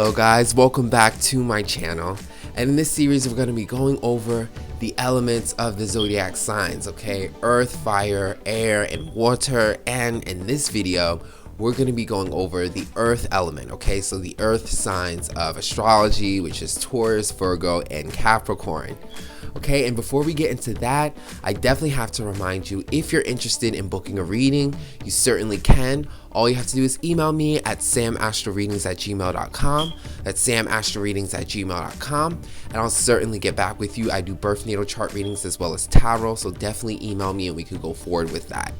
Hello guys, welcome back to my channel, and in this series we're going to be going over the elements of the zodiac signs, okay? Earth, fire, air, and water. And in this video we're going to be going over the earth element, okay? So the earth signs of astrology, which is Taurus, Virgo, and Capricorn. Okay, and before we get into that, I definitely have to remind you, if you're interested in booking a reading, you certainly can. All you have to do is email me at samastroreadings@gmail.com. That's samastroreadings@gmail.com, and I'll certainly get back with you. I do birth natal chart readings as well as tarot, so definitely email me and we could go forward with that.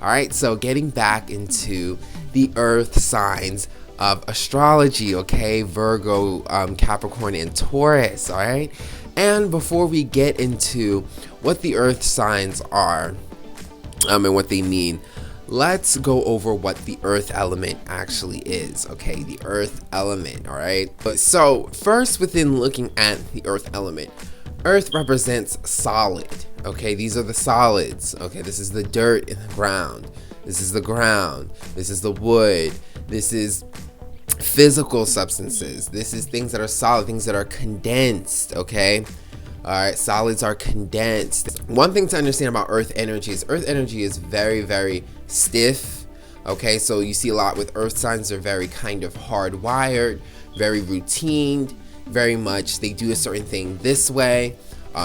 All right, so getting back into the earth signs of astrology, okay? Virgo, Capricorn, and Taurus, all right? And before we get into what the earth signs are and what they mean, let's go over what the earth element actually is, okay? The earth element, all right? So first, within looking at the earth element, earth represents solid, okay? These are the solids, okay? This is the dirt in the ground. This is the ground. This is the wood. This is physical substances. This is things that are solid, things that are condensed, okay? All right, solids are condensed. One thing to understand about earth energy is very, very stiff, okay? So you see a lot with earth signs, they're very kind of hardwired, very routine, very much they do a certain thing this way,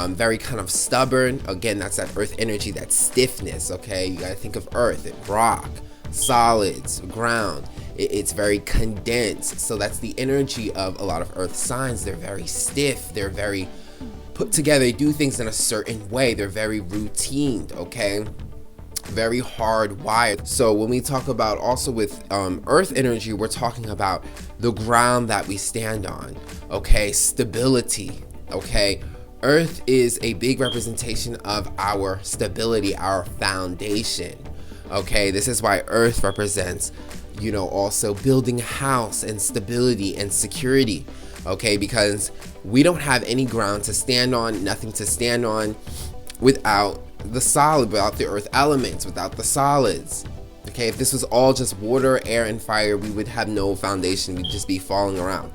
very kind of stubborn. Again, that's that earth energy, that stiffness, okay? You gotta think of earth, rock, solids, ground. It's very condensed. So that's the energy of a lot of earth signs. They're very stiff, they're very put together, they do things in a certain way, they're very routine, okay? Very hardwired. So when we talk about also with earth energy, we're talking about the ground that we stand on, okay? Stability, okay? Earth is a big representation of our stability, our foundation, okay? This is why earth represents, you know, also building a house and stability and security, okay? Because we don't have any ground to stand on, nothing to stand on without the solid, without the earth elements, without the solids, okay? If this was all just water, air, and fire, we would have no foundation, we'd just be falling around.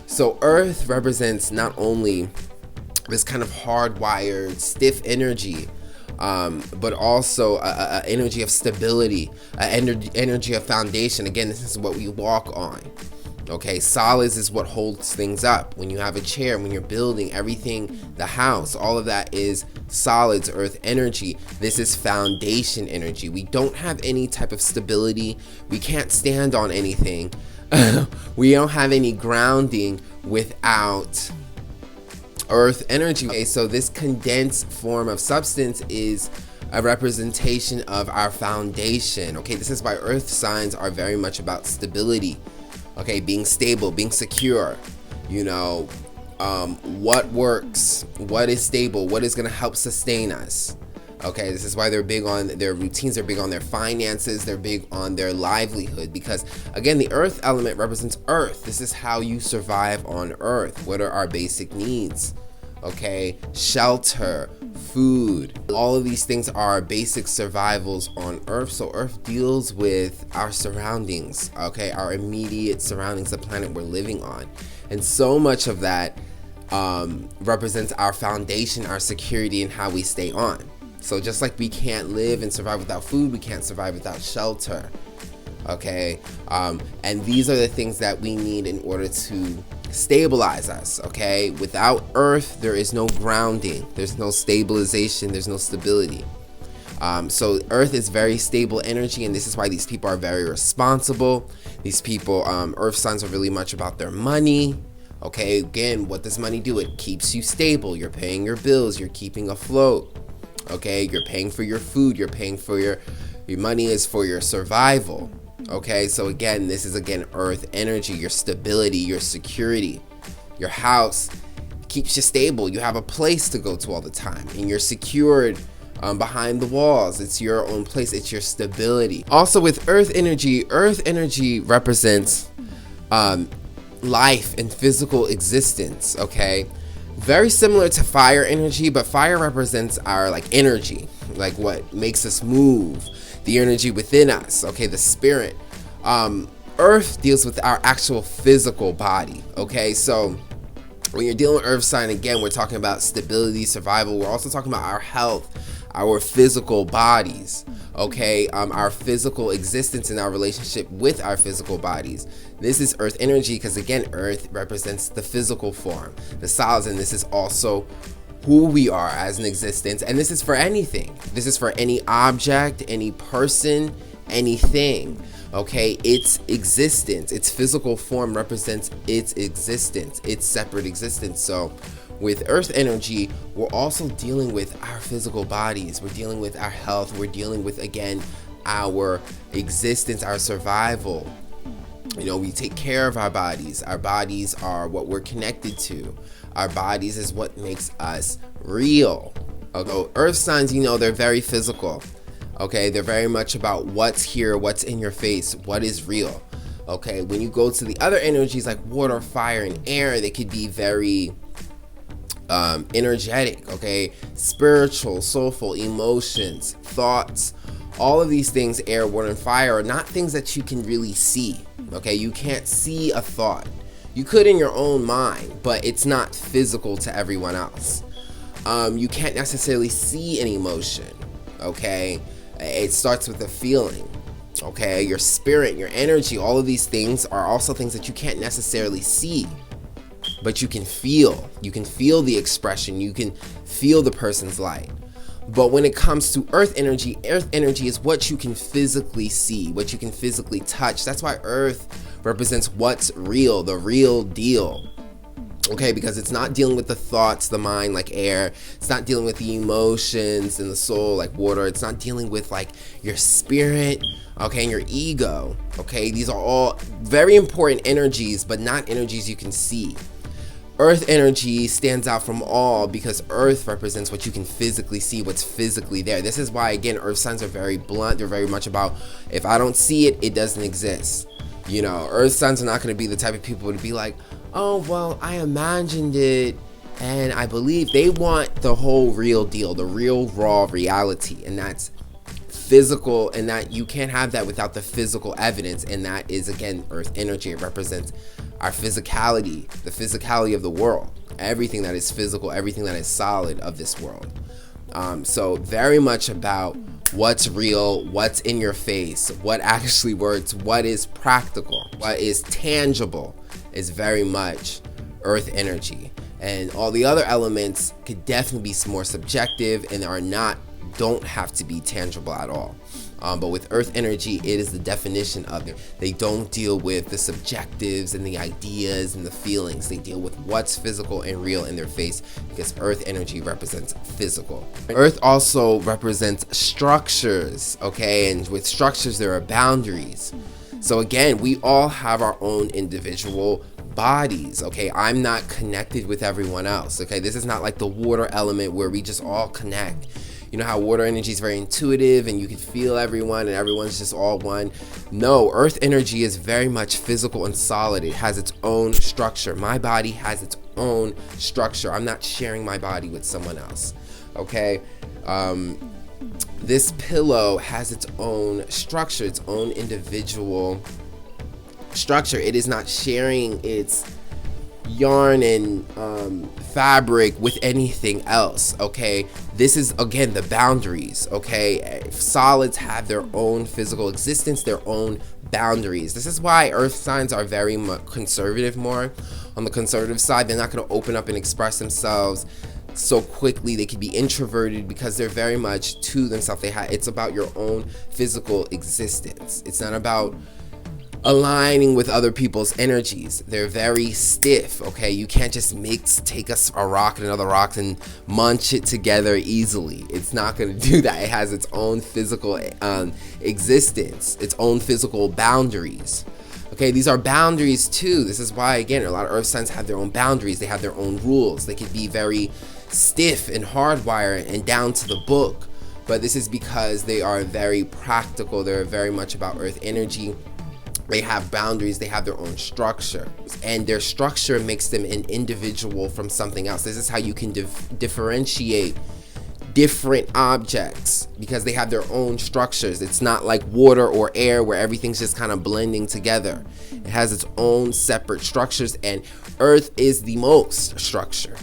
So earth represents not only this kind of hardwired, stiff energy, but also a energy of stability, energy of foundation. Again, this is what we walk on, okay? Solids is what holds things up. When you have a chair, when you're building everything, the house, all of that is solids, earth energy. This is foundation energy. We don't have any type of stability. We can't stand on anything. We don't have any grounding without earth energy. Okay, so this condensed form of substance is a representation of our foundation, okay? This is why earth signs are very much about stability, okay? Being stable, being secure, you know, what works, what is stable, what is going to help sustain us, okay? This is why they're big on their routines, they're big on their finances, they're big on their livelihood, because again, the earth element represents earth. This is how you survive on earth. What are our basic needs, okay? Shelter, food, all of these things are basic survivals on earth. So earth deals with our surroundings, okay? Our immediate surroundings, the planet we're living on, and so much of that represents our foundation, our security, and how we stay on. So just like we can't live and survive without food, we can't survive without shelter, okay? And these are the things that we need in order to stabilize us, okay? Without earth, there is no grounding, there's no stabilization, there's no stability. So earth is very stable energy, and this is why these people are very responsible. These people, earth signs are really much about their money, okay? Again, what does money do? It keeps you stable. You're paying your bills, you're keeping afloat, okay? You're paying for your food, you're paying for your money is for your survival, okay? So again, this is again earth energy, your stability, your security. Your house keeps you stable. You have a place to go to all the time, and you're secured behind the walls. It's your own place, it's your stability. Also with earth energy represents life and physical existence, okay? Very similar to fire energy, but fire represents our like energy, like what makes us move, the energy within us, okay, the spirit. Earth deals with our actual physical body, okay? So when you're dealing with earth sign, again, we're talking about stability, survival. We're also talking about our health, our physical bodies, okay? Our physical existence and our relationship with our physical bodies. This is earth energy because, again, earth represents the physical form, the solids, and this is also who we are as an existence. And this is for anything. This is for any object, any person, anything. Okay, its existence, its physical form represents its existence, its separate existence. So with earth energy, we're also dealing with our physical bodies. We're dealing with our health. We're dealing with, again, our existence, our survival. You know, we take care of our bodies. Our bodies are what we're connected to. Our bodies is what makes us real. Although earth signs, you know, they're very physical. Okay, they're very much about what's here, what's in your face, what is real. Okay, when you go to the other energies like water, fire, and air, they could be very energetic, okay, spiritual, soulful, emotions, thoughts. All of these things, air, water, and fire, are not things that you can really see. Okay, you can't see a thought. You could in your own mind, but it's not physical to everyone else. You can't necessarily see an emotion. Okay, it starts with a feeling. Okay, your spirit, your energy, all of these things are also things that you can't necessarily see, but you can feel. You can feel the expression. You can feel the person's light. But when it comes to earth energy is what you can physically see, what you can physically touch. That's why earth represents what's real, the real deal. Okay, because it's not dealing with the thoughts, the mind, like air. It's not dealing with the emotions and the soul, like water. It's not dealing with like your spirit, okay, and your ego. Okay, these are all very important energies, but not energies you can see. Earth energy stands out from all because earth represents what you can physically see, what's physically there. This is why, again, earth signs are very blunt. They're very much about, if I don't see it, it doesn't exist. You know, earth signs are not going to be the type of people to be like, oh, well, I imagined it and I believe. They want the whole real deal, the real raw reality, and that's physical, and that you can't have that without the physical evidence. And that is, again, earth energy. It represents our physicality, the physicality of the world, everything that is physical, everything that is solid of this world. So very much about what's real, what's in your face, what actually works, what is practical, what is tangible is very much earth energy. And all the other elements could definitely be more subjective and don't have to be tangible at all. But with earth energy, it is the definition of it. They don't deal with the subjectives and the ideas and the feelings. They deal with what's physical and real in their face, because earth energy represents physical. Earth also represents structures, okay? And with structures, there are boundaries. So again, we all have our own individual bodies, okay? I'm not connected with everyone else, okay? This is not like the water element where we just all connect. You know how water energy is very intuitive and you can feel everyone and everyone's just all one. No, earth energy is very much physical and solid. It has its own structure. My body has its own structure. I'm not sharing my body with someone else, okay? This pillow has its own structure, its own individual structure. It is not sharing its yarn and fabric with anything else, okay? This is, again, the boundaries, okay? Solids have their own physical existence, their own boundaries. This is why earth signs are very much conservative, more on the conservative side. They're not going to open up and express themselves so quickly. They can be introverted because they're very much to themselves. It's about your own physical existence. It's not about aligning with other people's energies. They're very stiff, okay? You can't just take a rock and another rock and munch it together easily. It's not going to do that. It has its own physical existence, its own physical boundaries. Okay, these are boundaries too. This is why, again, a lot of earth signs have their own boundaries. They have their own rules. They can be very stiff and hardwired and down to the book, but this is because they are very practical. They're very much about earth energy. They have boundaries, they have their own structure, and their structure makes them an individual from something else. This is how you can differentiate different objects because they have their own structures. It's not like water or air where everything's just kind of blending together. It has its own separate structures, and Earth is the most structured.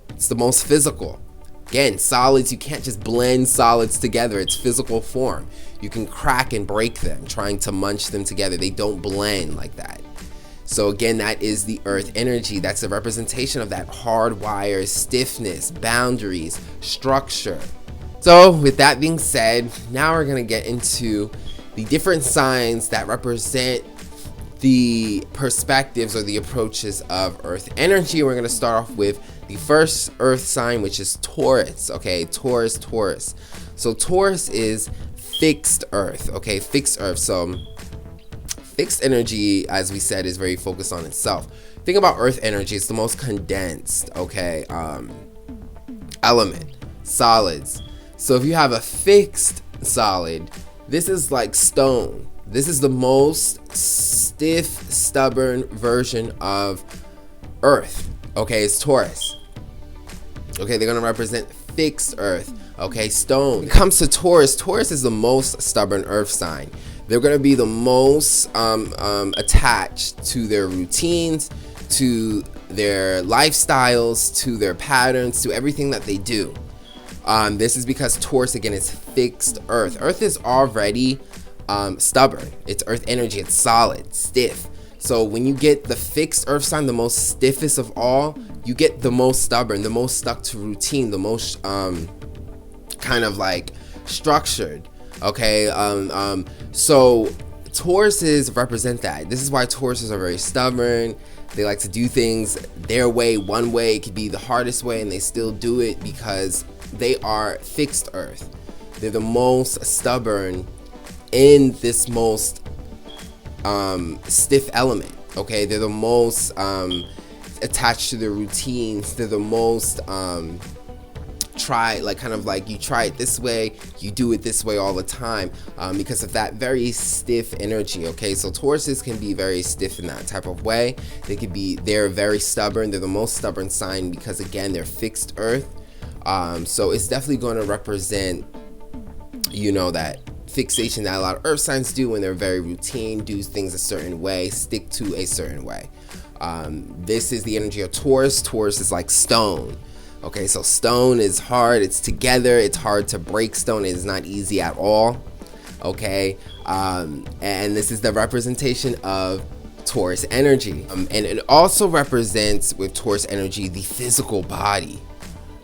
It's the most physical. Again, solids, you can't just blend solids together. It's physical form. You can crack and break them, trying to munch them together. They don't blend like that. So again, that is the Earth energy. That's a representation of that hardwired stiffness, boundaries, structure. So with that being said, now we're going to get into the different signs that represent the perspectives or the approaches of Earth energy. We're going to start off with the first Earth sign, which is Taurus. Okay, Taurus. So Taurus is fixed Earth. Okay, fixed Earth. So fixed energy, as we said, is very focused on itself. Think about Earth energy. It's the most condensed, okay, element, solids. So if you have a fixed solid, this is like stone. This is the most stiff, stubborn version of Earth. Okay, it's Taurus. Okay, they're going to represent fixed Earth. Okay, stone. When it comes to Taurus, Taurus is the most stubborn Earth sign. They're going to be the most attached to their routines, to their lifestyles, to their patterns, to everything that they do. This is because Taurus, again, is fixed Earth. Earth is already stubborn. It's Earth energy. It's solid, stiff. So when you get the fixed Earth sign, the most stiffest of all, you get the most stubborn, the most stuck to routine, the most kind of like structured. Okay, so Tauruses represent that. This is why Tauruses are very stubborn. They like to do things their way, one way. It could be the hardest way, and they still do it because they are fixed Earth. They're the most stubborn in this most stiff element. Okay, they're the most attached to their routines. They're the most you try it this way, you do it this way all the time, because of that very stiff energy. Okay, so Tauruses can be very stiff in that type of way. They're very stubborn. They're the most stubborn sign because, again, they're fixed Earth. So it's definitely going to represent, that fixation that a lot of Earth signs do when they're very routine, do things a certain way, stick to a certain way. This is the energy of Taurus. Taurus is like stone. Okay, so stone is hard, it's together, it's hard to break stone, it is not easy at all. Okay, and this is the representation of Taurus energy. And it also represents, with Taurus energy, the physical body.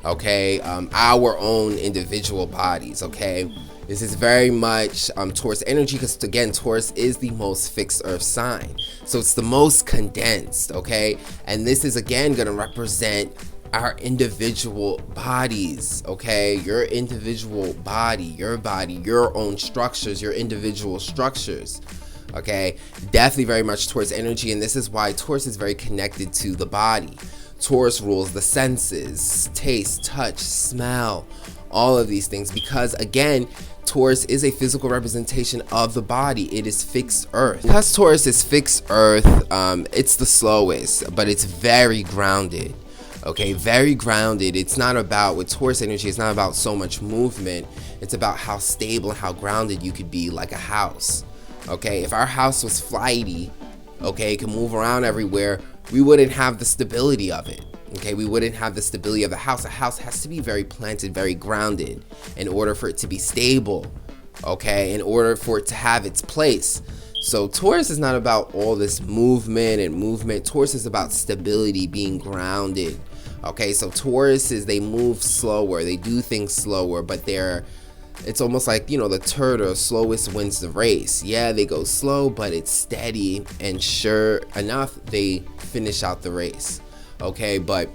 Okay, our own individual bodies. Okay, this is very much Taurus energy because, again, Taurus is the most fixed Earth sign. So it's the most condensed. Okay, and this is, again, going to represent our individual bodies. Okay, your individual body, your own structures, your individual structures. Okay, definitely very much Taurus energy, and this is why Taurus is very connected to the body. Taurus rules the senses, taste, touch, smell, all of these things, because, again, Taurus is a physical representation of the body. It is fixed Earth. Because Taurus is fixed Earth, it's the slowest, but it's very grounded. Okay, very grounded. It's not about, with Taurus energy, it's not about so much movement. It's about how stable and how grounded you could be, like a house. Okay, if our house was flighty, okay, it can move around everywhere, we wouldn't have the stability of it. Okay, we wouldn't have the stability of the house. A house has to be very planted, very grounded in order for it to be stable. Okay, in order for it to have its place. So Taurus is not about all this movement. Taurus is about stability, being grounded. Okay, so Tauruses, they move slower, they do things slower, but it's almost like, the turtle, slowest wins the race. Yeah, they go slow, but it's steady, and sure enough, they finish out the race. Okay, but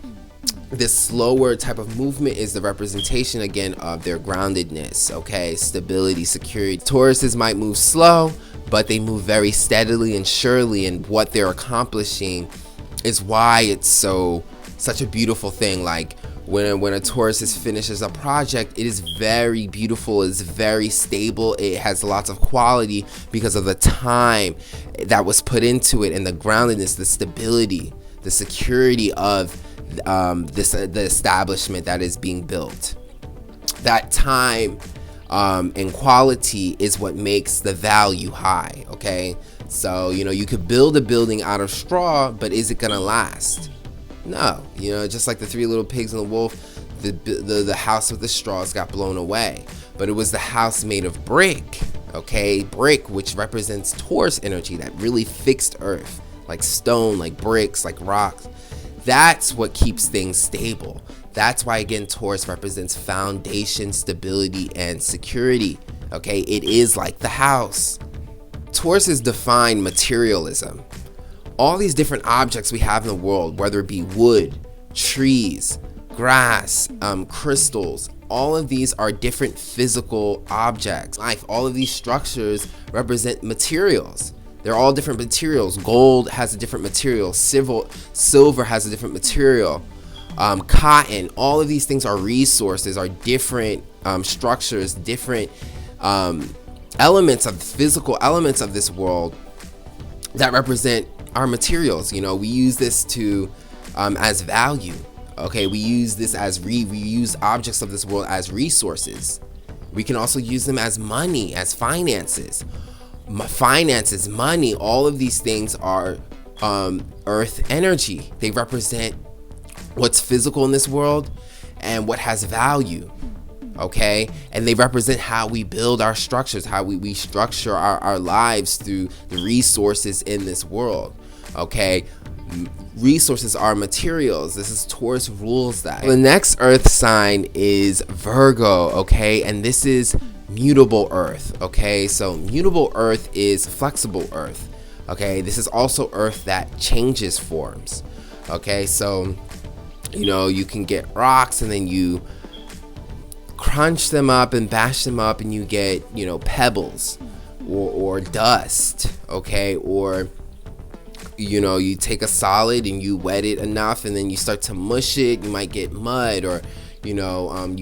this slower type of movement is the representation, again, of their groundedness. Okay, stability, security. Tauruses might move slow, but they move very steadily and surely, and what they're accomplishing is why it's such a beautiful thing. Like when a Taurus finishes a project, it is very beautiful, it's very stable, it has lots of quality because of the time that was put into it, and the groundedness, the stability, the security of the establishment that is being built. That time and quality is what makes the value high. Okay, so you could build a building out of straw, but is it gonna last? No. Just like the three little pigs and the wolf, the house with the straws got blown away, but it was the house made of brick. Okay, brick, which represents Taurus energy, that really fixed earth, like stone, like bricks, like rocks. That's what keeps things stable. That's why, again, Taurus represents foundation, stability, and security. Okay, it is like the house. Taurus is defined materialism. All these different objects we have in the world, whether it be wood, trees, grass, crystals, all of these are different physical objects. Life, all of these structures represent materials. They're all different materials. Gold has a different material. Silver has a different material. Cotton, all of these things are resources, are different structures, different elements of physical elements of this world that represent our materials. We use this to as value. Okay, we use this as we use objects of this world as resources. We can also use them as money, as finances. Finances, money, all of these things are earth energy. They represent what's physical in this world and what has value. Okay, and they represent how we build our structures, how we structure our lives through the resources in this world. Okay, resources are materials. This is Taurus rules that. The next earth sign is Virgo. Okay, and this is mutable earth. Okay, so mutable earth is flexible earth. Okay, this is also earth that changes forms. Okay, so you can get rocks and then you crunch them up and bash them up and you get pebbles or dust. Okay, or you take a solid and you wet it enough and then you start to mush it, you might get mud, or you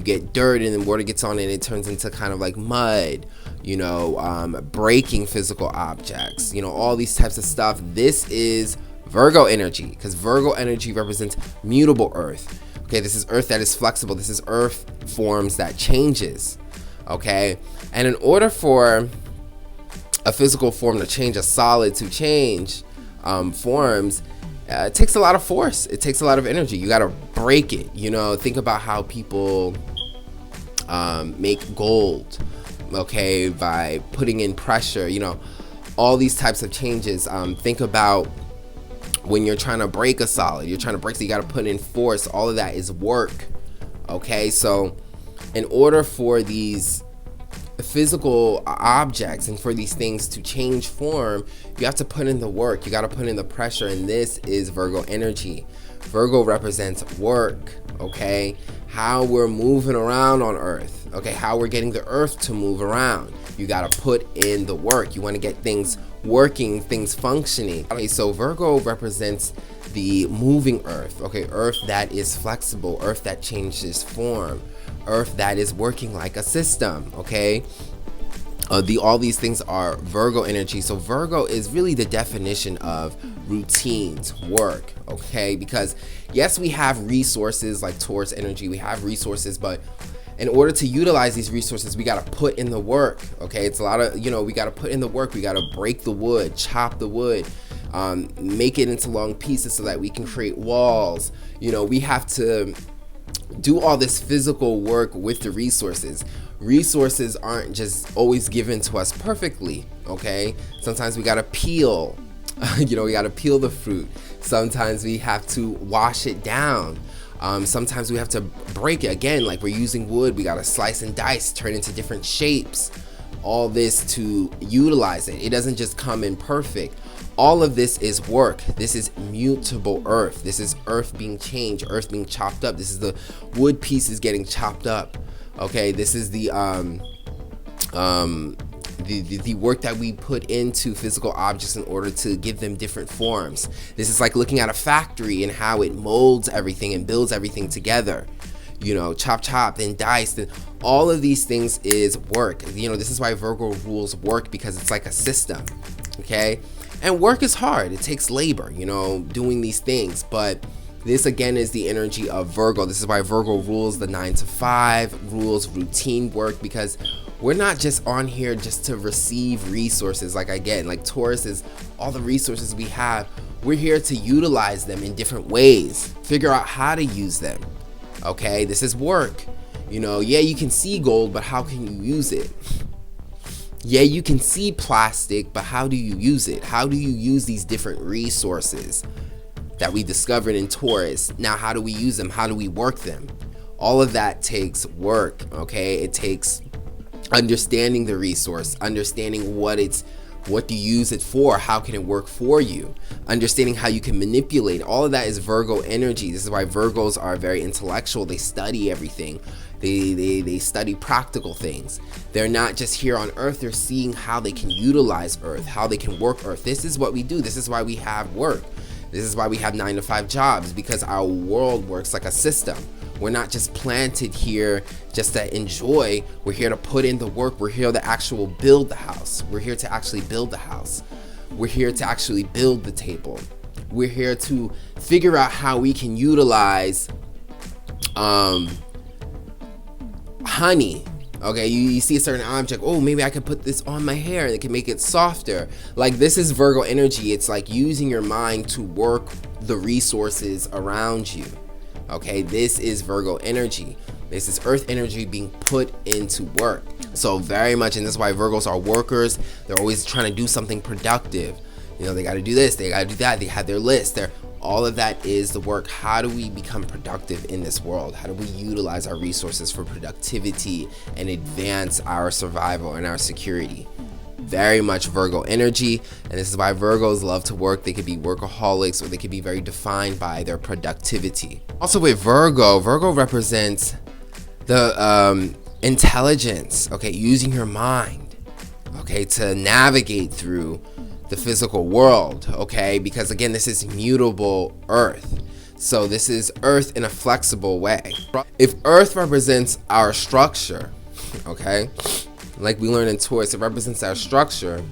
get dirt and then water gets on it and it turns into kind of like mud. Breaking physical objects, all these types of stuff. This is Virgo energy, because Virgo energy represents mutable earth. Okay, this is earth that is flexible. This is earth forms that changes. Okay, and in order for a physical form to change, a solid to change forms, it takes a lot of force. It takes a lot of energy. You got to break it. Think about how people make gold, okay, by putting in pressure. All these types of changes. Think about when you're trying to break a solid. You're trying to break, so you got to put in force. All of that is work. Okay, so in order for these physical objects and for these things to change form, you have to put in the work. You got to put in the pressure, and this is Virgo energy. Virgo represents work. Okay, how we're moving around on earth. Okay, how we're getting the earth to move around. You got to put in the work. You want to get things working, things functioning. Okay, so Virgo represents the moving earth. Okay, earth that is flexible, earth that changes form, earth that is working like a system. Okay, all these things are Virgo energy. So Virgo is really the definition of routines, work. Okay, because yes, we have resources like Taurus energy. We have resources, but in order to utilize these resources, we got to put in the work. Okay, it's a lot of, we got to put in the work. We got to break the wood, chop the wood, make it into long pieces so that we can create walls. We have to do all this physical work with the resources. Resources aren't just always given to us perfectly. Okay, sometimes we got to peel. We got to peel the fruit. Sometimes we have to wash it down. Sometimes we have to break it. Again, like we're using wood, we got to slice and dice, turn into different shapes. All this to utilize it. It doesn't just come in perfect. All of this is work. This is mutable earth. This is earth being changed, earth being chopped up. This is the wood pieces getting chopped up. Okay, this is the work that we put into physical objects in order to give them different forms. This is like looking at a factory and how it molds everything and builds everything together. Chop, then dice, then all of these things is work. This is why Virgo rules work, because it's like a system. Okay, and work is hard. It takes labor, doing these things, but This again is the energy of Virgo. This is why Virgo rules the 9 to 5, rules routine work, because we're not just on here just to receive resources. Like again, like Taurus is all the resources we have. We're here to utilize them in different ways, figure out how to use them. Okay, this is work. You know, yeah, you can see gold, but how can you use it? Yeah, you can see plastic, but how do you use it? How do you use these different resources that we discovered in Taurus? Now, how do we use them? How do we work them? All of that takes work, okay? It takes understanding the resource, understanding what do you use it for, how can it work for you, understanding how you can manipulate. All of that is Virgo energy. This is why Virgos are very intellectual. They study everything. They study practical things. They're not just here on Earth. They're seeing how they can utilize Earth, how they can work Earth. This is what we do. This is why we have work. This is why we have 9 to 5 jobs, because our world works like a system. We're not just planted here just to enjoy. We're here to put in the work. We're here to actually build the house. We're here to actually build the house. We're here to actually build the table. We're here to figure out how we can utilize honey. Okay, you see a certain object, oh, maybe I could put this on my hair and it can make it softer. Like, this is Virgo energy. It's like using your mind to work the resources around you. Okay, this is Virgo energy. This is Earth energy being put into work. So very much, and this is why Virgos are workers. They're always trying to do something productive. You know, they got to do this, they got to do that. They have their list. All of that is the work. How do we become productive in this world? How do we utilize our resources for productivity and advance our survival and our security? Very much Virgo energy, and this is why Virgos love to work. They could be workaholics, or they could be very defined by their productivity. Also with Virgo represents the intelligence, okay, using your mind, okay, to navigate through the physical world, okay, because again, this is mutable Earth. So this is Earth in a flexible way. If Earth represents our structure, okay, like we learned in Taurus, it represents our structure,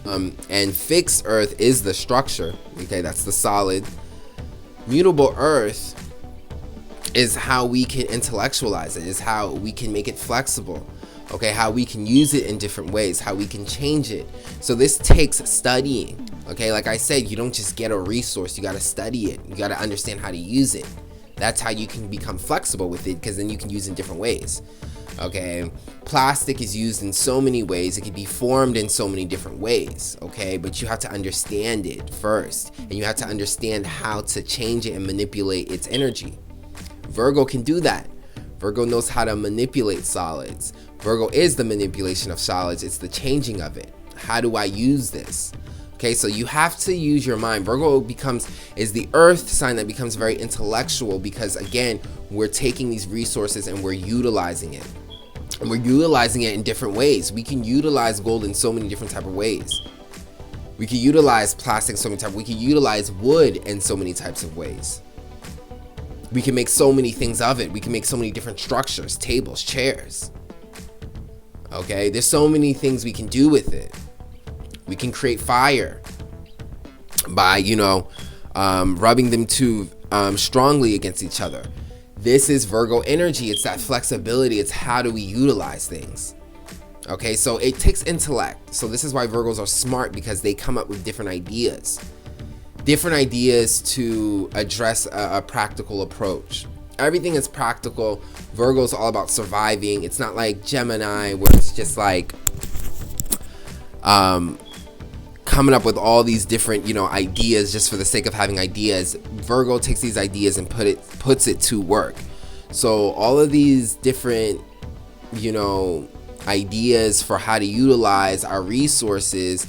and fixed Earth is the structure, okay, that's the solid. Mutable Earth is how we can intellectualize it, is how we can make it flexible, okay, how we can use it in different ways, how we can change it. So this takes studying, okay, like I said, you don't just get a resource, you got to study it, you got to understand how to use it. That's how you can become flexible with it, because then you can use it in different ways. Okay, plastic is used in so many ways. It can be formed in so many different ways, okay, but you have to understand it first, and you have to understand how to change it and manipulate its energy. Virgo can do that. Virgo knows how to manipulate solids. Virgo is the manipulation of solids. It's the changing of it. How do I use this? Okay, so you have to use your mind. Virgo is the earth sign that becomes very intellectual, because again, we're taking these resources and we're utilizing it. And we're utilizing it in different ways. We can utilize gold in so many different type of ways. We can utilize plastic in so many types. We can utilize wood in so many types of ways. We can make so many things of it. We can make so many different structures, tables, chairs. Okay, there's so many things we can do with it. We can create fire by, rubbing them too strongly against each other. This is Virgo energy. It's that flexibility. It's how do we utilize things. Okay, so it takes intellect. So this is why Virgos are smart, because they come up with different ideas to address a practical approach. Everything is practical. Virgo's all about surviving. It's not like Gemini, where it's just like coming up with all these different ideas just for the sake of having ideas. Virgo takes these ideas and puts it to work. So all of these different ideas for how to utilize our resources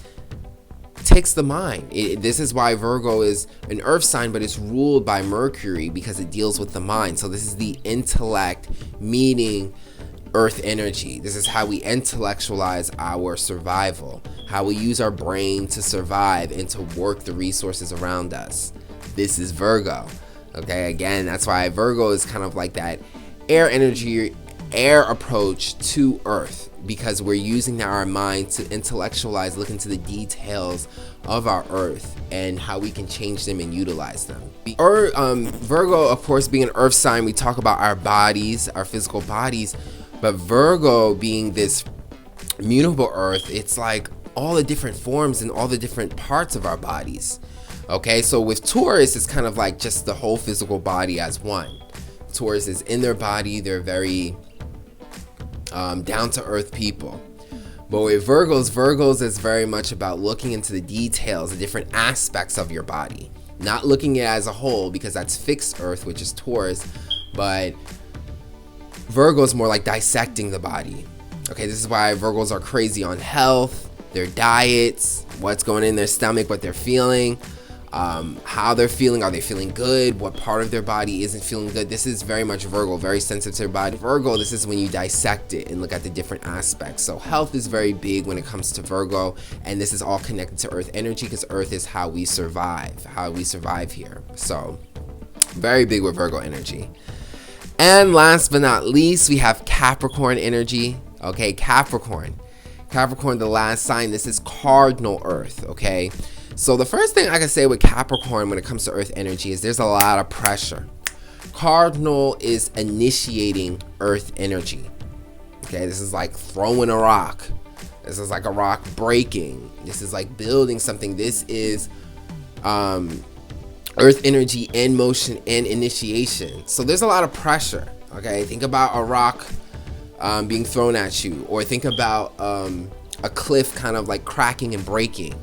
takes the mind. This is why Virgo is an earth sign, but it's ruled by Mercury, because it deals with the mind. So this is the intellect meeting earth energy. This is how we intellectualize our survival, how we use our brain to survive and to work the resources around us. This is Virgo. Okay, again, that's why Virgo is kind of like that air energy, air approach to earth. because we're using our mind to intellectualize, look into the details of our earth and how we can change them and utilize them. Virgo, of course, being an earth sign, we talk about our bodies, our physical bodies, but Virgo being this mutable earth, it's like all the different forms and all the different parts of our bodies. Okay, so with Taurus, it's kind of like just the whole physical body as one. Taurus is in their body, they're very down to earth people. But with Virgos is very much about looking into the details, the different aspects of your body. Not looking at it as a whole, because that's fixed earth, which is Taurus, but Virgo is more like dissecting the body. Okay, this is why Virgos are crazy on health, their diets, what's going in their stomach, what they're feeling, how they're feeling. Are they feeling good? What part of their body isn't feeling good? This is very much Virgo, very sensitive to their body. Virgo, this is when you dissect it and look at the different aspects. So health is very big when it comes to Virgo, and this is all connected to earth energy, because earth is how we survive here. So very big with Virgo energy. And last but not least, we have Capricorn energy. Okay, Capricorn, the last sign. This is cardinal earth. Okay, so the first thing I can say with Capricorn when it comes to earth energy is there's a lot of pressure. Cardinal is initiating earth energy. Okay, this is like throwing a rock. This is like a rock breaking. This is like building something. This is earth energy in motion and initiation. So there's a lot of pressure. Okay, think about a rock being thrown at you, or think about a cliff kind of like cracking and breaking.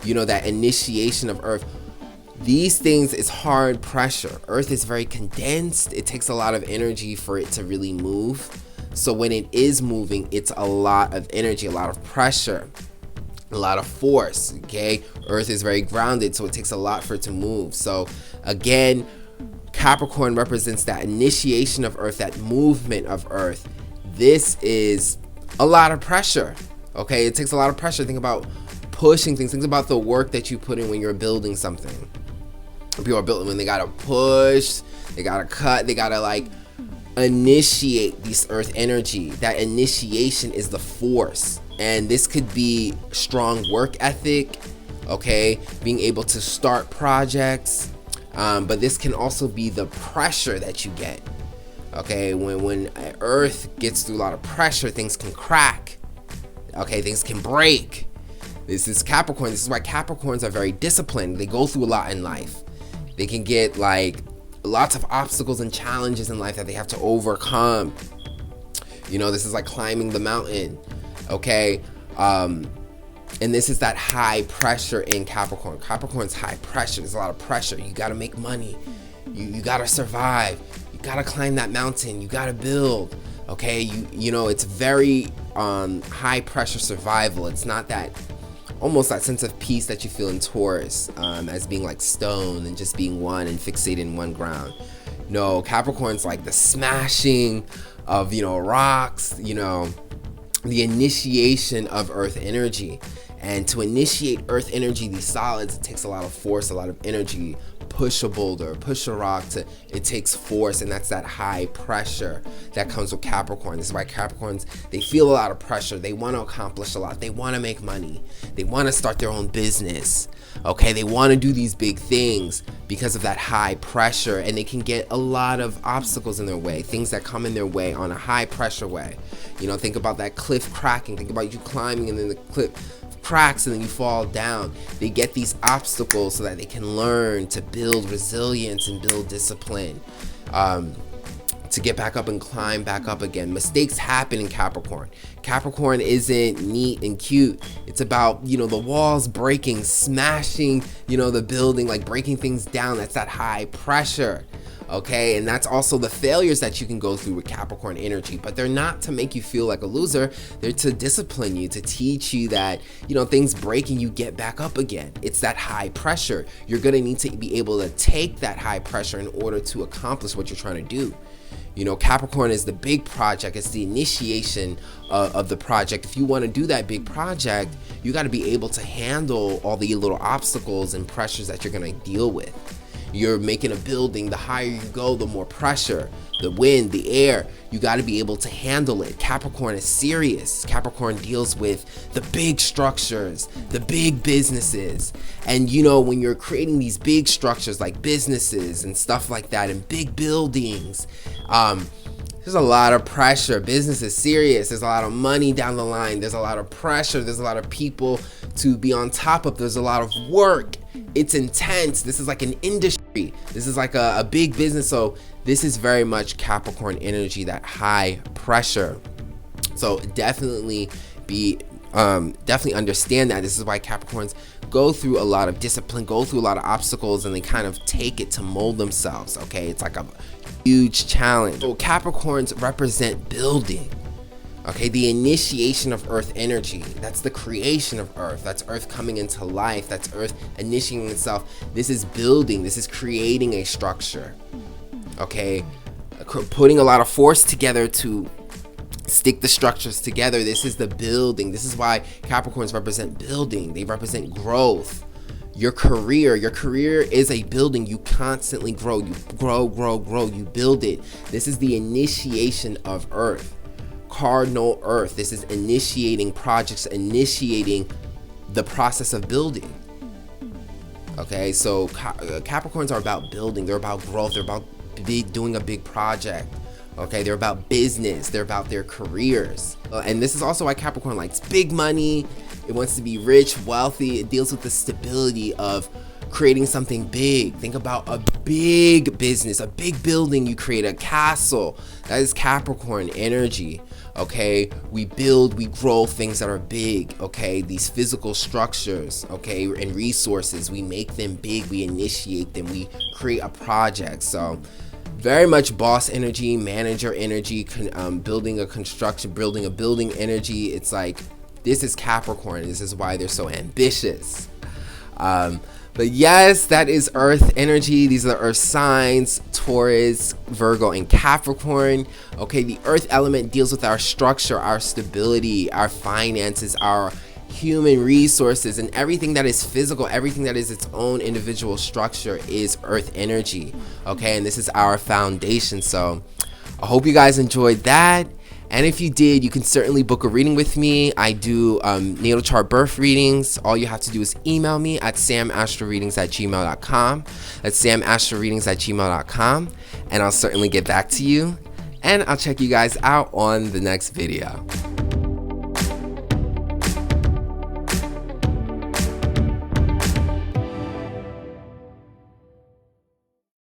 You know, that initiation of earth. These things is hard pressure. Earth is very condensed. It takes a lot of energy for it to really move. So when it is moving, it's a lot of energy, a lot of pressure, a lot of force. Okay, earth is very grounded, so it takes a lot for it to move. So again, Capricorn represents that initiation of earth, that movement of earth. This is a lot of pressure. Okay, it takes a lot of pressure. Think about pushing things. Think about the work that you put in when you're building something. People are building when they gotta push, they gotta cut, they gotta like initiate this earth energy. That initiation is the force, and this could be strong work ethic. Okay, being able to start projects, but this can also be the pressure that you get. Okay, when earth gets through a lot of pressure, things can crack. Okay, things can break. This is Capricorn. This is why Capricorns are very disciplined. They go through a lot in life. They can get like lots of obstacles and challenges in life that they have to overcome. You know, this is like climbing the mountain. Okay, and this is that high pressure in Capricorn. Capricorn's high pressure. There's a lot of pressure. You got to make money. You got to survive. You got to climb that mountain. You got to build. Okay, you know, it's very high pressure survival. It's not that, almost that sense of peace that you feel in Taurus, as being like stone and just being one and fixated in one ground. No, Capricorn's like the smashing of, you know, rocks, you know, the initiation of earth energy. And to initiate earth energy, these solids, it takes a lot of force, a lot of energy. Push a boulder, push a rock, it takes force, and that's that high pressure that comes with Capricorn. This is why Capricorns, they feel a lot of pressure. They want to accomplish a lot. They want to make money. They want to start their own business. Okay, they want to do these big things because of that high pressure, and they can get a lot of obstacles in their way, things that come in their way on a high pressure way. You know, think about that cliff cracking. Think about you climbing and then the cliff cracks and then you fall down. They get these obstacles so that they can learn to build resilience and build discipline, to get back up and climb back up again. Mistakes happen in Capricorn. Capricorn isn't neat and cute. It's about, you know, the walls breaking, smashing, you know, the building, like breaking things down. That's that high pressure. Okay, and that's also the failures that you can go through with Capricorn energy, but they're not to make you feel like a loser. They're to discipline you, to teach you that, you know, things breaking, you get back up again. It's that high pressure. You're gonna need to be able to take that high pressure in order to accomplish what you're trying to do. You know, Capricorn is the big project. It's the initiation of the project. If you want to do that big project, you got to be able to handle all the little obstacles and pressures that you're going to deal with. you're making a building, the higher you go, the more pressure, the wind, the air, you got to be able to handle it. Capricorn is serious. Capricorn deals with the big structures, the big businesses. And you know, when you're creating these big structures like businesses and stuff like that and big buildings, there's a lot of pressure. Business is serious. There's a lot of money down the line. There's a lot of pressure. There's a lot of people to be on top of. There's a lot of work. It's intense. This is like an industry. This is like a big business. So this is very much Capricorn energy, that high pressure. So definitely understand that. This is why Capricorns go through a lot of discipline, go through a lot of obstacles, and they kind of take it to mold themselves. Okay, it's like a huge challenge. So Capricorns represent building. Okay, the initiation of earth energy. That's the creation of earth. That's earth coming into life. That's earth initiating itself. This is building. This is creating a structure. Okay, putting a lot of force together to stick the structures together. This is the building. This is why Capricorns represent building. They represent growth. Your career is a building. You constantly grow. You grow. You build it. This is the initiation of earth. Cardinal earth. This is initiating projects, initiating the process of building. Okay, so Capricorns are about building. They're about growth. They're about doing a big project. Okay, they're about business. They're about their careers. And this is also why Capricorn likes big money. It wants to be rich, wealthy. It deals with the stability of creating something big. Think about a big business, a big building. You create a castle. That is Capricorn energy. Okay, we build, we grow things that are big. Okay, these physical structures, okay, and resources, we make them big, we initiate them, we create a project. So very much boss energy, manager energy, building a construction, building a building energy. It's like, this is Capricorn. This is why they're so ambitious. But yes, that is earth energy. These are the earth signs, Taurus, Virgo, and Capricorn. Okay, the earth element deals with our structure, our stability, our finances, our human resources, and everything that is physical, everything that is its own individual structure is earth energy. Okay, and this is our foundation. So I hope you guys enjoyed that. And if you did, you can certainly book a reading with me. I do natal chart birth readings. All you have to do is email me at samastroreadings@gmail.com. That's samastroreadings@gmail.com. And I'll certainly get back to you. And I'll check you guys out on the next video.